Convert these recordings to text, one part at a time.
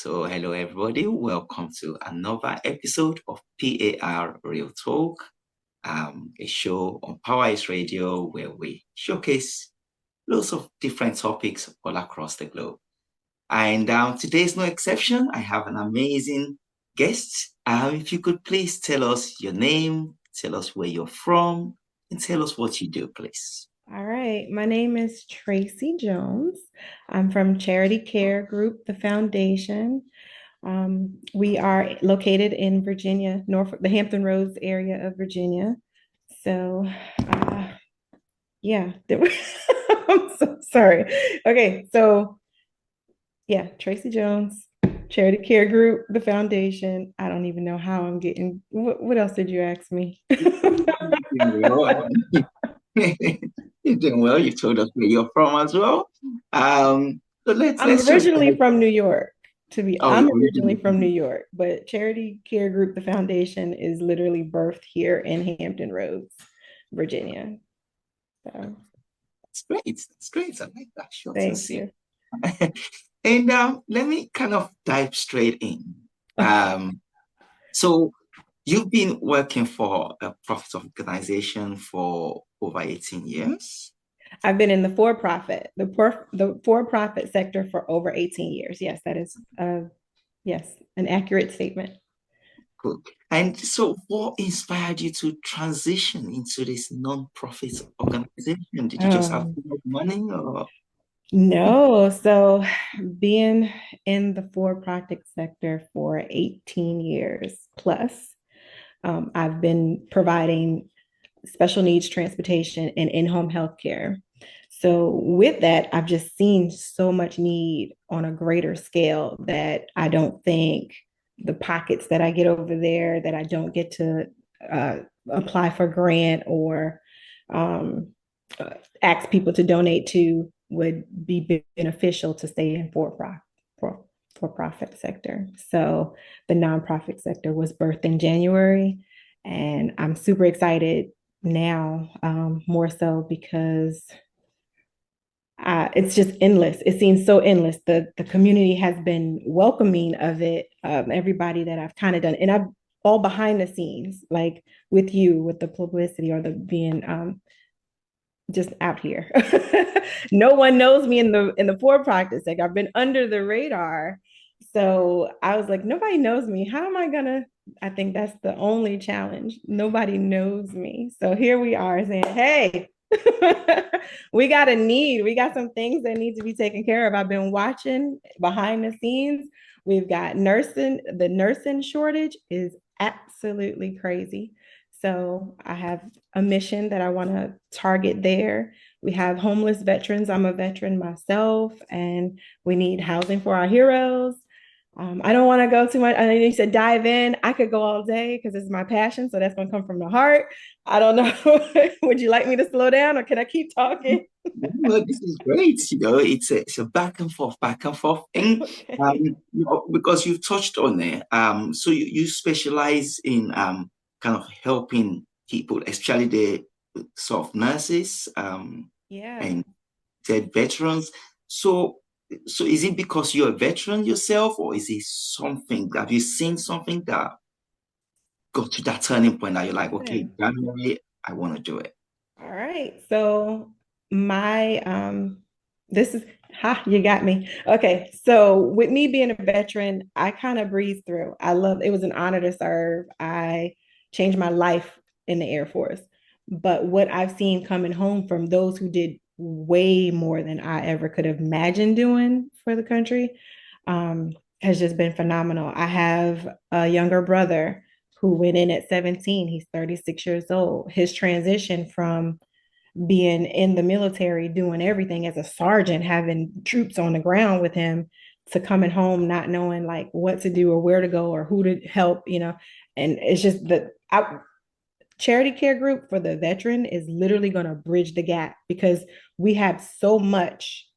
So, hello everybody. Welcome to another episode of PAR Real Talk, a show on Power is Radio where we showcase lots of different topics all across the globe. And today is no exception. I have an amazing guest. If you could please tell us your name, tell us where you're from, and tell us what you do, please. All right. My name is Tracy Jones. I'm from Charity Care Group, the foundation. We are located in Virginia, Norfolk, the Hampton Roads area of Virginia. So, uh, yeah, I'm so sorry. Okay, so yeah, Tracy Jones, Charity Care Group, the foundation. I don't even know how I'm getting. What else did you ask me? Well, you're doing well. You told us where you're from as well. So I'm let's just originally from New York, oh, I'm you're originally originally from New York, but Charity Care Group, the foundation, is literally birthed here in Hampton Roads, Virginia. So that's great. That's great. I like that short and thank simple. you. And let me kind of dive straight in. Okay. So you've been working for a profit organization for over 18 years. I've been in the for-profit, the for-profit sector for over 18 years. Yes, that is yes, an accurate statement. Cool. And so what inspired you to transition into this non-profit organization? Did you just have Um, too much money or? no, so being in the for-profit sector for 18 years plus, I've been providing special needs transportation and in-home healthcare. So with that, I've just seen so much need on a greater scale that I don't think the pockets that I get over there that I don't get to uh, apply for grant or um, uh, ask people to donate to would be beneficial to stay in for-profit sector. So the nonprofit sector was birthed in January, and I'm super excited now, more so because it's just endless. It seems so endless. The community has been welcoming of it. Everybody that I've kind of done, and I've all behind the scenes, like with you, with the publicity or the being just out here. No one knows me in the for-profit sector. I've been under the radar. So I was like, nobody knows me. How am I gonna? I think that's the only challenge. Nobody knows me. So here we are saying, hey, we got a need. We got some things that need to be taken care of. I've been watching behind the scenes. We've got nursing. The nursing shortage is absolutely crazy. So I have a mission that I want to target there. We have homeless veterans. I'm a veteran myself, and we need housing for our heroes. I don't want to go too much. I know you said dive in. I could go all day because it's my passion. So that's going to come from the heart. I don't know. Would you like me to slow down or can I keep talking? Well, this is great. It's a back and forth thing. Okay. Because you've touched on it. So you specialize in kind of helping people, especially the sort of nurses, Yeah. and said veterans. So, so is it because you're a veteran yourself, or is it something? Have you seen something that got to that turning point that you're like, okay, Yeah. January, I want to do it. All right. So my this is you got me. Okay. So with me being a veteran, I kind of breezed through. I love it was an honor to serve. I changed my life in the Air Force. But what I've seen coming home from those who did way more than I ever could have imagined doing for the country has just been phenomenal. I have a younger brother who went in at 17. He's 36 years old. His transition from being in the military, doing everything as a sergeant, having troops on the ground with him, to coming home not knowing like what to do or where to go or who to help, And it's just the charity care group for the veteran is literally going to bridge the gap because we have so much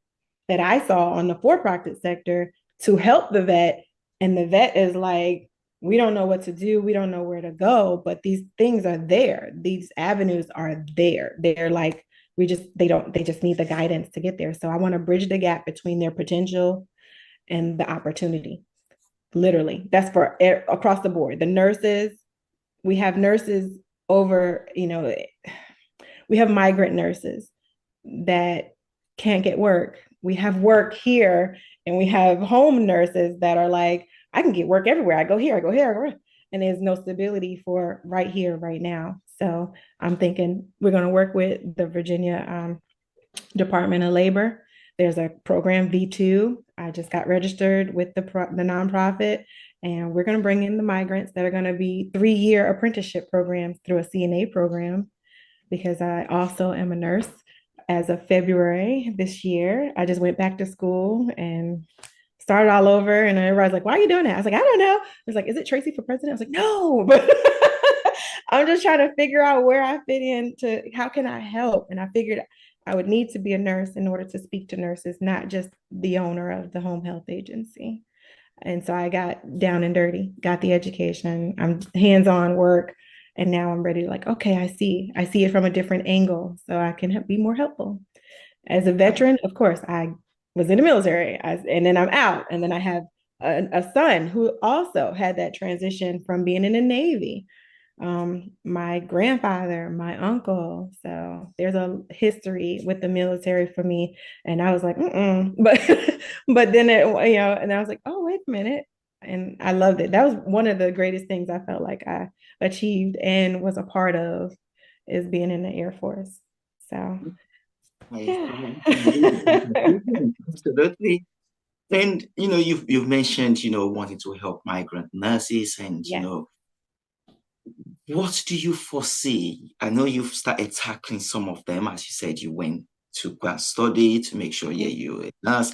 that I saw on the for-profit sector to help the vet. And the vet is like, we don't know what to do. We don't know where to go, but these things are there. These avenues are there. They're like, they just need the guidance to get there. So I want to bridge the gap between their potential and the opportunity. literally. That's for across the board. The nurses, we have nurses over, we have migrant nurses that can't get work. We have work here, and we have home nurses that are like, I can get work everywhere. I go here, I go here, I go here. And there's no stability for right here, right now. So I'm thinking we're going to work with the Virginia Department of Labor. There's a program V2. I just got registered with the nonprofit, and we're going to bring in the migrants that are going to be 3-year apprenticeship programs through a CNA program, because I also am a nurse as of February this year. I just went back to school and started all over. And everybody's like, why are you doing that? I was like, I don't know. I was like, is it Tracy for president? I was like, no, but I'm just trying to figure out where I fit into, how can I help? And I figured I would need to be a nurse in order to speak to nurses, not just the owner of the home health agency. And so I got down and dirty, got the education. I'm hands-on work. And now I'm ready to like, okay, I see it from a different angle so I can be more helpful. As a veteran, of course, I was in the military, and then I'm out. And then I have a son who also had that transition from being in the Navy. My grandfather, my uncle. So there's a history with the military for me. And I was like, mm-mm. But then and I was like, oh, wait a minute. And I loved it. That was one of the greatest things I felt like I achieved and was a part of, is being in the Air Force. So yeah. Absolutely. And you've mentioned wanting to help migrant nurses, and Yes. what do you foresee? I know you've started tackling some of them, as you said you went to go and study to make sure, yeah, you're a nurse.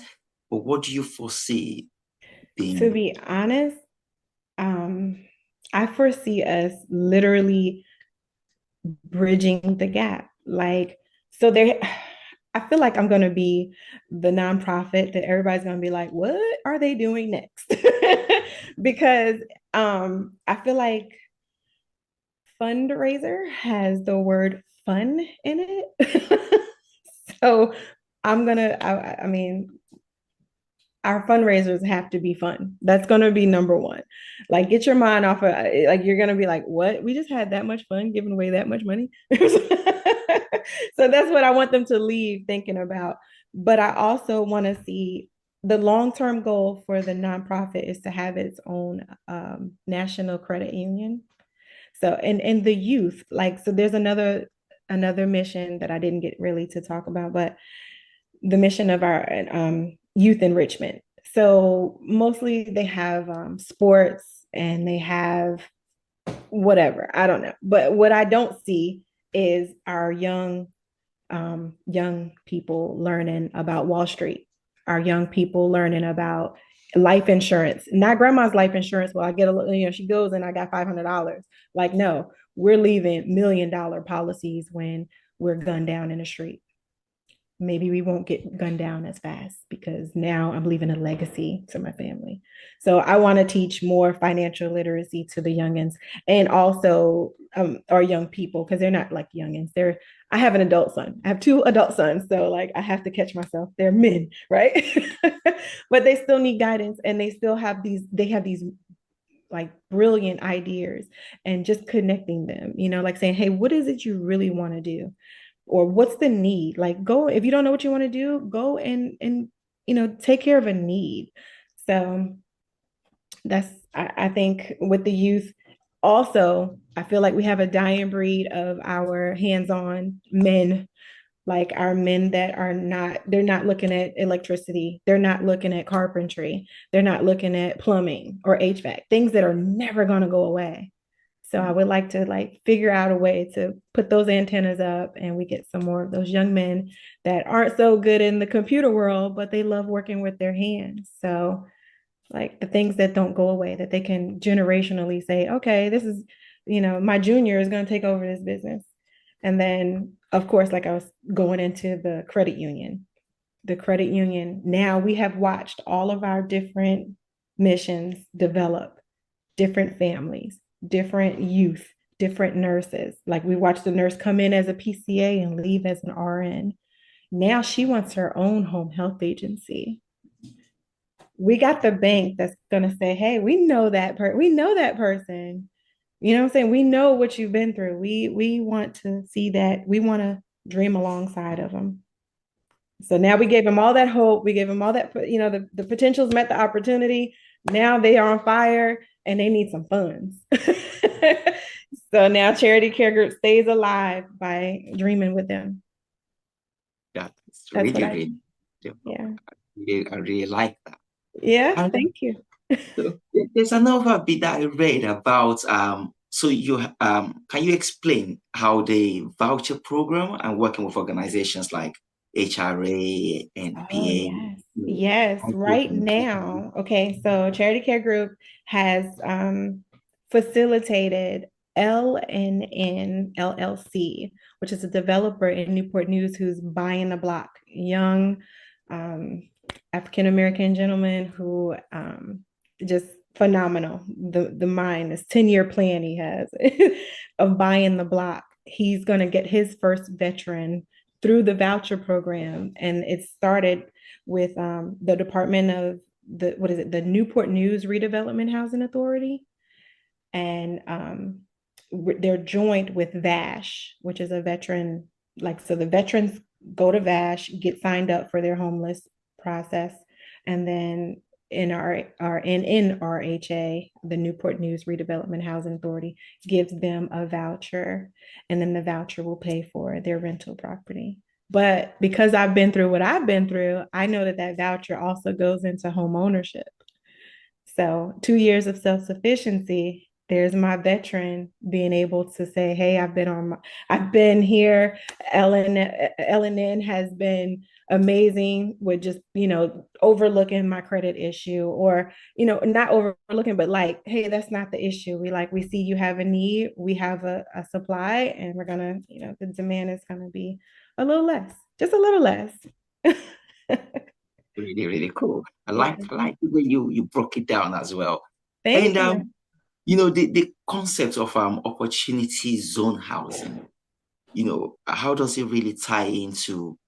But what do you foresee To being? be honest, um, I foresee us literally bridging the gap. Like, so there, I feel like I'm going to be the nonprofit that everybody's going to be like, what are they doing next? Because I feel like fundraiser has the word fun in it. So I mean, our fundraisers have to be fun. That's going to be number one. Like, get your mind off of, like, you're going to be like, what? We just had that much fun giving away that much money. So that's what I want them to leave thinking about. But I also want to see the long-term goal for the nonprofit is to have its own national credit union. So, and the youth, like, so there's another mission that I didn't get really to talk about, but the mission of our youth enrichment. So mostly they have sports, and they have whatever, I don't know. But what I don't see is our young people learning about Wall Street, our young people learning about life insurance, not grandma's life insurance. Well, I get she goes and I got $500. Like, no, we're leaving $1 million policies when we're gunned down in the street. Maybe we won't get gunned down as fast because now I'm leaving a legacy to my family. So I want to teach more financial literacy to the youngins, and also our young people, because they're not like youngins. I have an adult son. I have 2 adult sons. So like I have to catch myself. They're men, right? But they still need guidance, and they have these like brilliant ideas, and just connecting them, like saying, hey, what is it you really want to do? Or what's the need? Like, go, if you don't know what you want to do, go and take care of a need. So that's, I think with the youth, also I feel like we have a dying breed of our hands-on men, like our men that they're not looking at electricity, they're not looking at carpentry, they're not looking at plumbing or HVAC, things that are never going to go away. So I would like to like figure out a way to put those antennas up, and we get some more of those young men that aren't so good in the computer world, but they love working with their hands. So like the things that don't go away, that they can generationally say, okay, this is, my junior is going to take over this business. And then of course, like I was going into the credit union. The credit union, now we have watched all of our different missions develop, different families, different youth, different nurses. Like we watched the nurse come in as a PCA and leave as an RN. Now she wants her own home health agency. we got the bank that's going to say, hey, we know that person. You know what I'm saying? We know what you've been through. We want to see that. We want to dream alongside of them. So now we gave them all that hope. We gave them all that, the potentials met the opportunity. Now they are on fire and they need some funds. So now Charity Care Group stays alive by dreaming with them. That's That's what really, I, really, yeah. I really like that. Yeah, And thank you. so there's another bit that I read about. So can you explain how the voucher program and working with organizations like HRA, Oh, NPA, yes. Yes. Right now. Okay. So Charity Care Group has facilitated LNN LLC, which is a developer in Newport News who's buying the block. Young um, African American gentleman who just phenomenal. The mind, this 10-year plan he has of buying the block. He's going to get his first veteran through the voucher program, and it started with the Department of the Newport News Redevelopment Housing Authority, and they're joint with VASH, which is a veteran. Like, so the veterans go to VASH, get signed up for their homeless process, and then in NRHA, the Newport News Redevelopment Housing Authority gives them a voucher, and then the voucher will pay for their rental property. But because I've been through what I've been through, I know that that voucher also goes into home ownership. So 2 years of self-sufficiency, there's my veteran being able to say, hey, I've been here. LNN has been amazing with just, overlooking my credit issue, or, not overlooking, but like, hey, that's not the issue. We see you have a need, we have a supply, and we're gonna, the demand is gonna be a little less, just a little less. really, really cool. Yeah. I like the way you broke it down as well. And Thank you. the concept of opportunity zone housing, how does it really tie into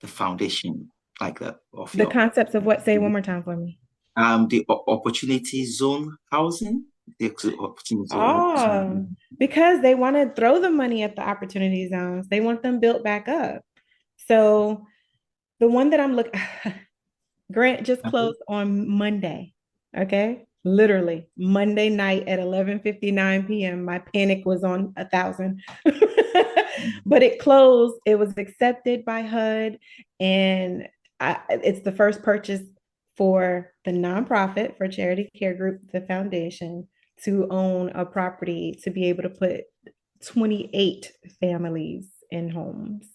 the foundation like that of The your concepts of what? Say one more time for me. the opportunity zone housing, the opportunity Oh, zone. because they want to throw the money at the opportunity zones. They want them built back up. So the one that I'm looking, Grant just closed on Monday. Okay. Literally Monday night at 11:59 p.m. My panic was on 1,000. But it closed. It was accepted by HUD. And it's the first purchase for the nonprofit, for Charity Care Group, the foundation, to own a property to be able to put 28 families in homes.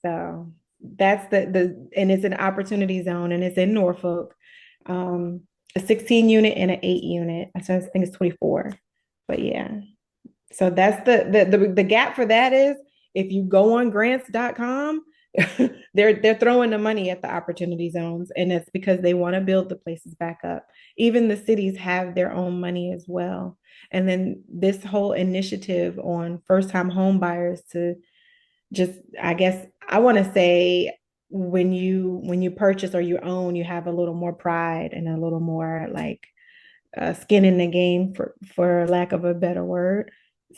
So that's and it's an opportunity zone, and it's in Norfolk. A 16 unit and an 8 unit. I think it's 24. But yeah. So that's the gap for that is, if you go on grants.com, they're throwing the money at the opportunity zones, and it's because they want to build the places back up. Even the cities have their own money as well. And then this whole initiative on first time home buyers to just, I guess I want to say, when you purchase or you own, you have a little more pride and a little more like skin in the game, for lack of a better word.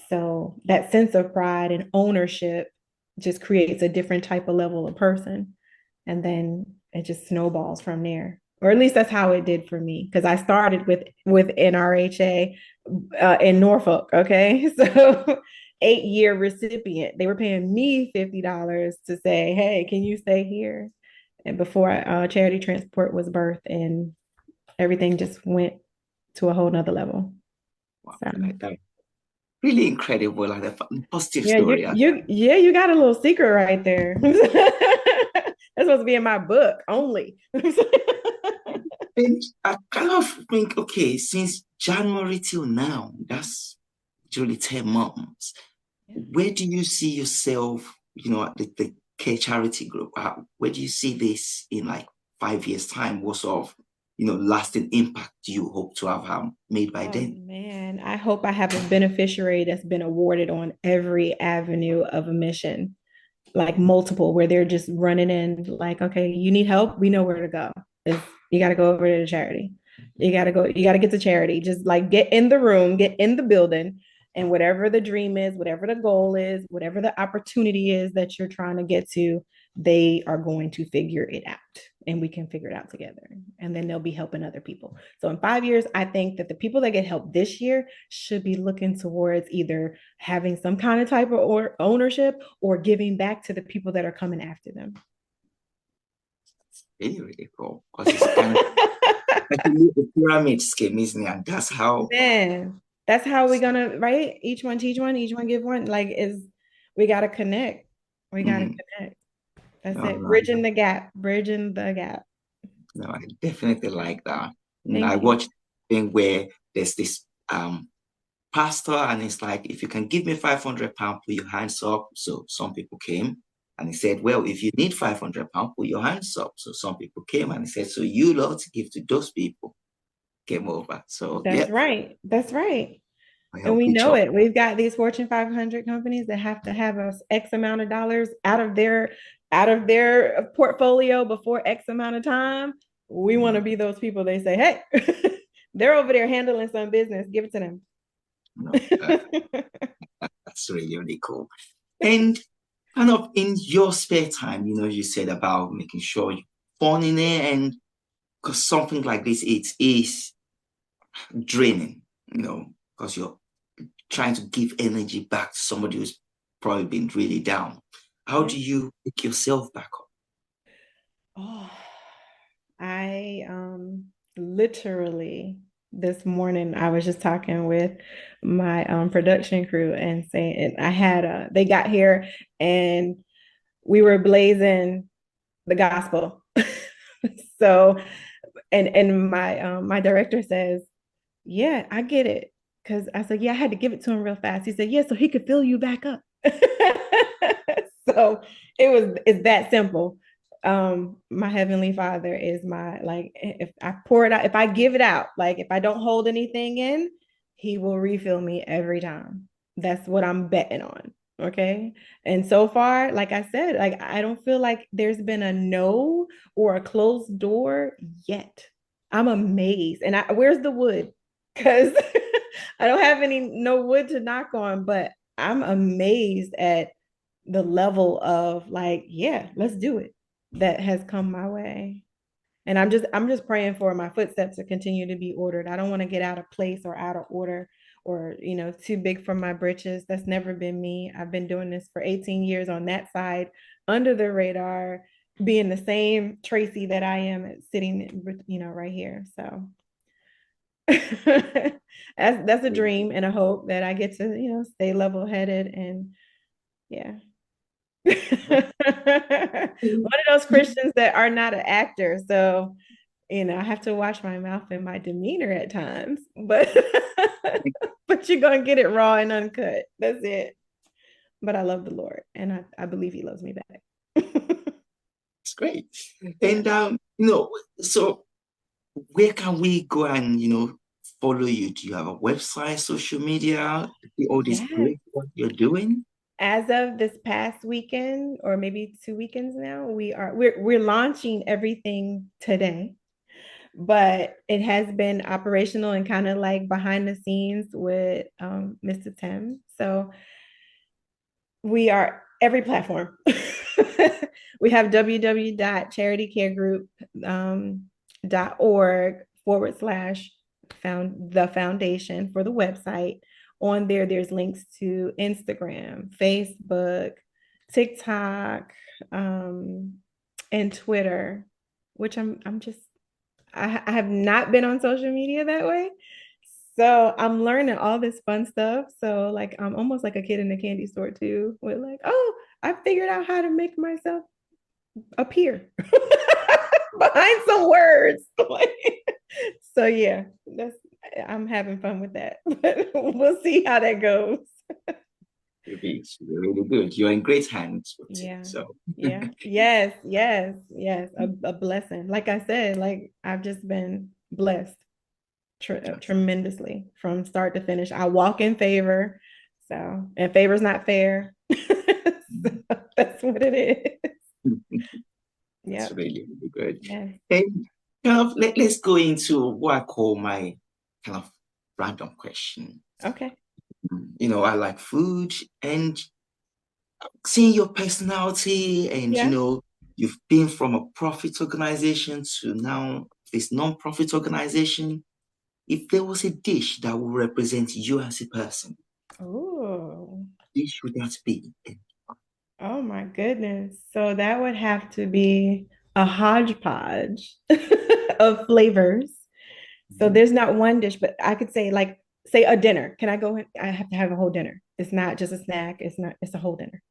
So that sense of pride and ownership just creates a different type of level of person, and then it just snowballs from there. Or at least that's how it did for me, because I started with NRHA in Norfolk. Okay, so 8-year recipient. They were paying me $50 to say, hey, can you stay here? And before charity transport was birthed, and everything just went to a whole nother level. Wow, So like that. Really incredible, like a positive yeah, story. you got a little secret right there. That's supposed to be in my book only. And I kind of think, okay, since January till now, that's really 10 months. Where do you see yourself, at the care charity group? Where do you see this in like 5 years' time? What sort of, lasting impact do you hope to have made by Oh then? man, I hope I have a beneficiary that's been awarded on every avenue of a mission, like multiple, where they're just running in like, okay, you need help, we know where to go. is you got to go over to the charity. You got to go, you got to get to charity. Just like get in the room, get in the building, and whatever the dream is, whatever the goal is, whatever the opportunity is that you're trying to get to, they are going to figure it out and we can figure it out together. And then they'll be helping other people. So in 5 years, I think that the people that get help this year should be looking towards either having some kind of type of or ownership or giving back to the people that are coming after them. Really, really cool. Because it's kind of like a pyramid scheme, isn't it? And that's how. Man, that's how we're gonna, right? Each one teach one, each one give one. Like is we gotta connect. We gotta Mm, connect. That's no, it. no, Bridging the gap. Bridging the gap. no, I definitely like that. And I Thank you. watched a thing where there's this pastor, and it's like, if you can give me £500, put your hands up. So some people came, and he said, well, if you need £500, put your hands up. So some people came, and he said, so you lot give to those people. Came over. So That's yeah, right. That's right. we And help we each know other. it. We've got these Fortune 500 companies that have to have us X amount of dollars out of their portfolio before X amount of time. We want to be those people. They say, hey, they're over there handling some business. Give it to them. No, that's really, really cool. And kind of in your spare time, you said about making sure you're fun in it, and because something like this, it is draining, because you're trying to give energy back to somebody who's probably been really down. How Yeah. do you pick yourself back up? Oh, I literally this morning I was just talking with my production crew and saying I had they got here and we were blazing the gospel. So and my director says, "Yeah, I get it." Because I said, "Yeah, I had to give it to him real fast." He said, "Yeah, so he could fill you back up." So it's that simple. My heavenly father is my, like, if I pour it out, if I give it out, like if I don't hold anything in, he will refill me every time. That's what I'm betting on. Okay. And so far, like I said, like I don't feel like there's been a no or a closed door yet. I'm amazed. And where's the wood? Because I don't have any no wood to knock on, but I'm amazed at the level of like, yeah, let's do it that has come my way. And I'm just praying for my footsteps to continue to be ordered. I don't want to get out of place or out of order or, too big for my britches. That's never been me. I've been doing this for 18 years on that side, under the radar, being the same Tracy that I am sitting, right here. So that's a dream and a hope that I get to, stay level headed and yeah. One of those Christians that are not an actor. So, I have to watch my mouth and my demeanor at times, but but you're gonna get it raw and uncut. That's it. But I love the Lord and I believe he loves me back. It's great. Yeah. And so where can we go and follow you? Do you have a website, social media? See all this Yes. great work you're doing? As of this past weekend, or maybe 2 weekends now, we're launching everything today. But it has been operational and kind of like behind the scenes with Mr. Tim. So we are every platform. We have www.charitycaregroup.org / the foundation for the website. On there, there's links to Instagram, Facebook, TikTok, and Twitter, which I'm just I have not been on social media that way. So I'm learning all this fun stuff. So like I'm almost like a kid in a candy store too, with like, oh, I figured out how to make myself appear behind some words. So yeah, I'm having fun with that. But we'll see how that goes. It's really good. You're in great hands with it. Yeah. So Yeah. Yes. Yes. Yes. A blessing. Like I said, like I've just been blessed tremendously from start to finish. I walk in favor. So, and favor's not fair. So that's what it is. it's Yep. really, really good. Yes. And let's go into what I call my kind of random question. Okay. I like food and seeing your personality and Yeah. you've been from a profit organization to now this non-profit organization. If there was a dish that would represent you as a person, Oh. dish would that be? Oh my goodness. So that would have to be a hodgepodge of flavors. So Mhm. there's not one dish, but I could say like say a dinner. Can I go in? I have to have a whole dinner. It's not just a snack. It's a whole dinner.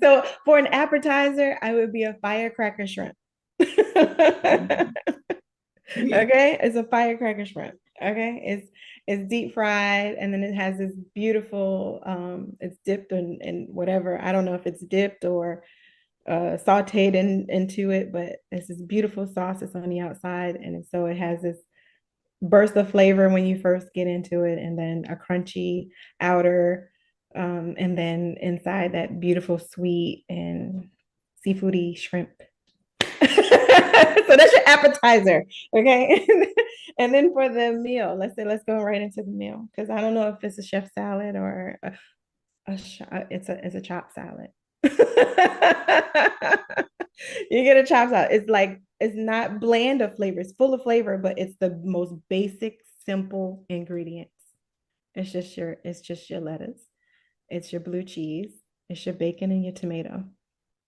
So for an appetizer, I would be a firecracker shrimp. Yeah. Okay, it's a firecracker shrimp. Okay, it's deep fried, and then it has this beautiful. It's dipped in whatever. I don't know if it's dipped or sautéed into it, but it's this beautiful sauce that's on the outside, and so it has this burst of flavor when you first get into it, and then a crunchy outer, and then inside that beautiful sweet and seafoody shrimp. So that's your appetizer, okay? And then for the meal, let's go right into the meal because I don't know if it's a chef salad or it's a chopped salad. You get a chopped salad. It's like it's not bland of flavor. It's full of flavor, but it's the most basic, simple ingredients. It's just your lettuce. It's your blue cheese. It's your bacon and your tomato.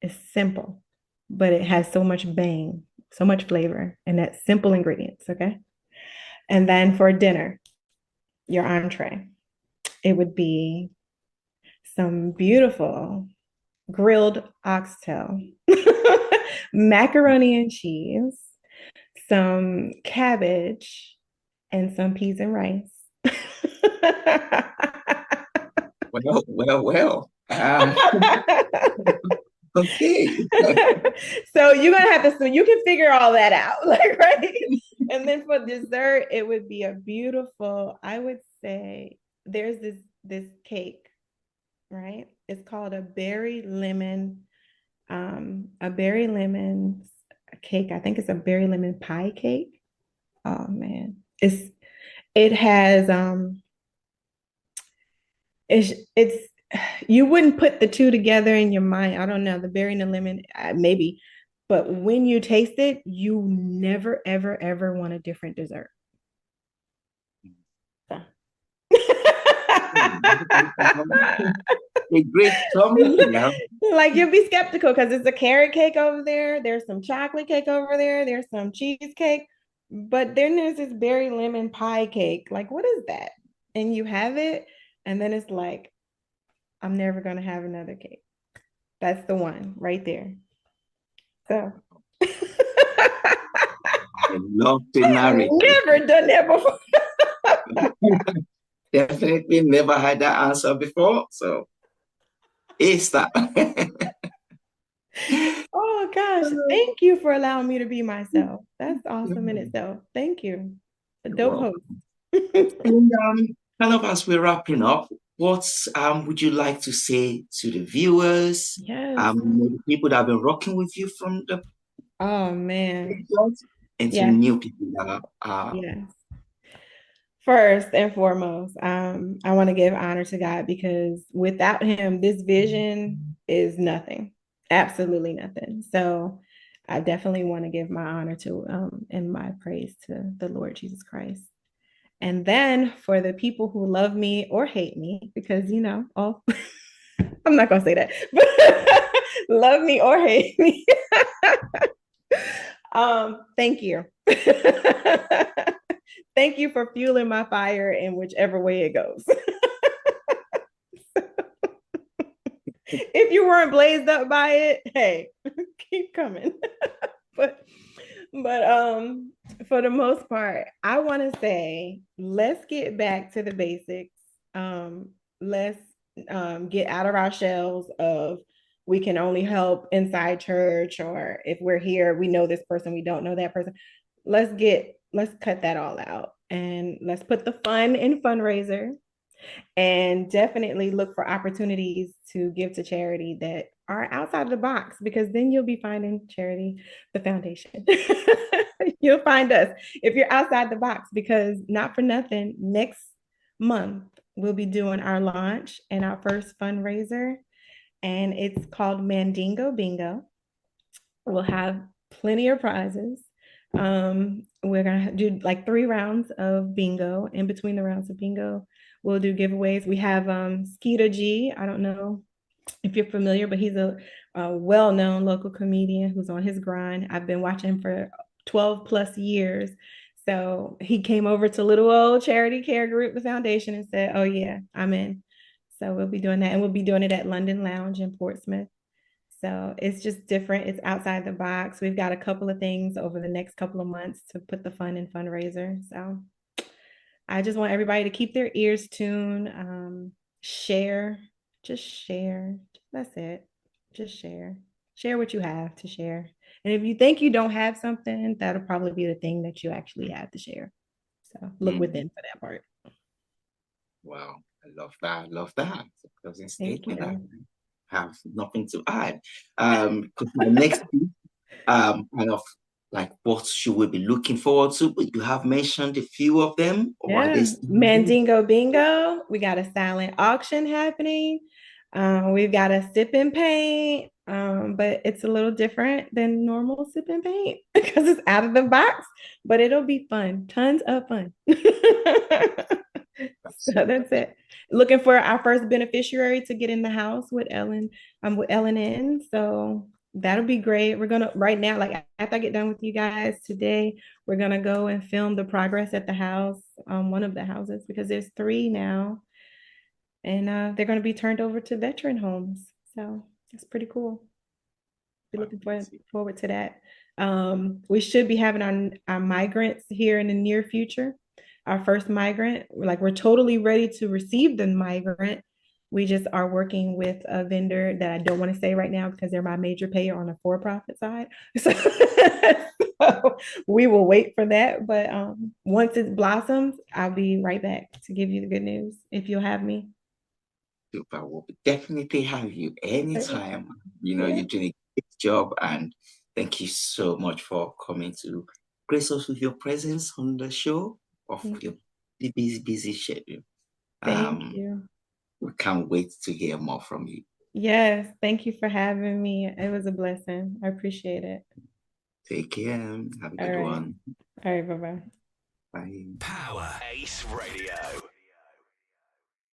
It's simple, but it has so much bang, so much flavor, and that's simple ingredients. Okay. And then for dinner, your entree, it would be some beautiful grilled oxtail, macaroni and cheese, some cabbage, and some peas and rice. Well, well, well. Okay. So you're gonna have to, so you can figure all that out, like right. And then for dessert, it would be a beautiful, I would say, there's this cake, right? It's called a berry lemon cake. I think it's a berry lemon pie cake. Oh man, it has it's you wouldn't put the two together in your mind. I don't know, the berry and the lemon, maybe, but when you taste it, you never, ever, ever want a different dessert. So. A great tummy, yeah. Like you'll be skeptical because it's a carrot cake over there. There's some chocolate cake over there. There's some cheesecake, but then there's this berry lemon pie cake. Like, what is that? And you have it, and then it's like, I'm never gonna have another cake. That's the one right there. So I love the I've narrative. never done that before. Definitely never had that answer before. So it's that. Oh gosh, thank you for allowing me to be myself. That's awesome in itself. Thank you. A dope Well, host. and kind of as we're wrapping up, what would you like to say to the viewers, Yes. the people that have been rocking with you from the Oh man. start, and to the Yes. new people that are Yes. First and foremost, I want to give honor to God because without Him, this vision is nothing, absolutely nothing. So, I definitely want to give my honor to and my praise to the Lord Jesus Christ. And then for the people who love me or hate me, because all I'm not gonna say that, but love me or hate me. Thank you. Thank you for fueling my fire in whichever way it goes. If you weren't blazed up by it, hey, keep coming. but but for the most part, I want to say let's get back to the basics. Let's get out of our shells of we can only help inside church, or if we're here we know this person, we don't know that person. Let's cut that all out and let's put the fun in fundraiser. And definitely look for opportunities to give to charity that are outside of the box, because then you'll be finding charity, the foundation. You'll find us if you're outside the box, because not for nothing, next month we'll be doing our launch and our first fundraiser, and it's called Mandingo Bingo. We'll have plenty of prizes. We're gonna do like 3 rounds of bingo. In between the rounds of bingo, we'll do giveaways. We have Skeeter G. I don't know if you're familiar, but he's a well-known local comedian who's on his grind. I've been watching him for 12 plus years. So he came over to little old charity care group, the foundation, and said, "Oh yeah, I'm in." So we'll be doing that, and we'll be doing it at London Lounge in Portsmouth. So it's just different. It's outside the box. We've got a couple of things over the next couple of months to put the fun in fundraiser. So I just want everybody to keep their ears tuned. Share, just share. That's it. Just share. Share what you have to share. And if you think you don't have something, that'll probably be the thing that you actually have to share. So look Mm. within for that part. Wow, I love that. I love that. It's a closing Thank statement. I you. have nothing to add. Because my next kind of like what should we be looking forward to? But you have mentioned a few of them, or are they Yeah, still? Mandingo Bingo. We got a silent auction happening. We've got a sip and paint, but it's a little different than normal sip and paint because it's out of the box, but it'll be fun. Tons of fun. So That's that's it. Looking for our first beneficiary to get in the house with Ellen, with Ellen in. So that'll be great. We're gonna right now, like after I get done with you guys today, we're gonna go and film the progress at the house, one of the houses, because there's 3 now, and they're gonna be turned over to veteran homes. So it's pretty cool. Be looking forward to that. We should be having our migrants here in the near future. Our first migrant, like we're totally ready to receive the migrant. We just are working with a vendor that I don't want to say right now because they're my major payer on the for-profit side. So, so we will wait for that. But once it blossoms, I'll be right back to give you the good news if you'll have me. super. We'll definitely have you anytime. You know, Yeah. you're doing a great job, and thank you so much for coming to grace us with your presence on the show of your busy schedule. Thank Um, you. we can't wait to hear more from you. Yes, thank you for having me. It was a blessing. I appreciate it. Take care. Have a All good right. one. All right, bye-bye. Bye. Power Ace Radio.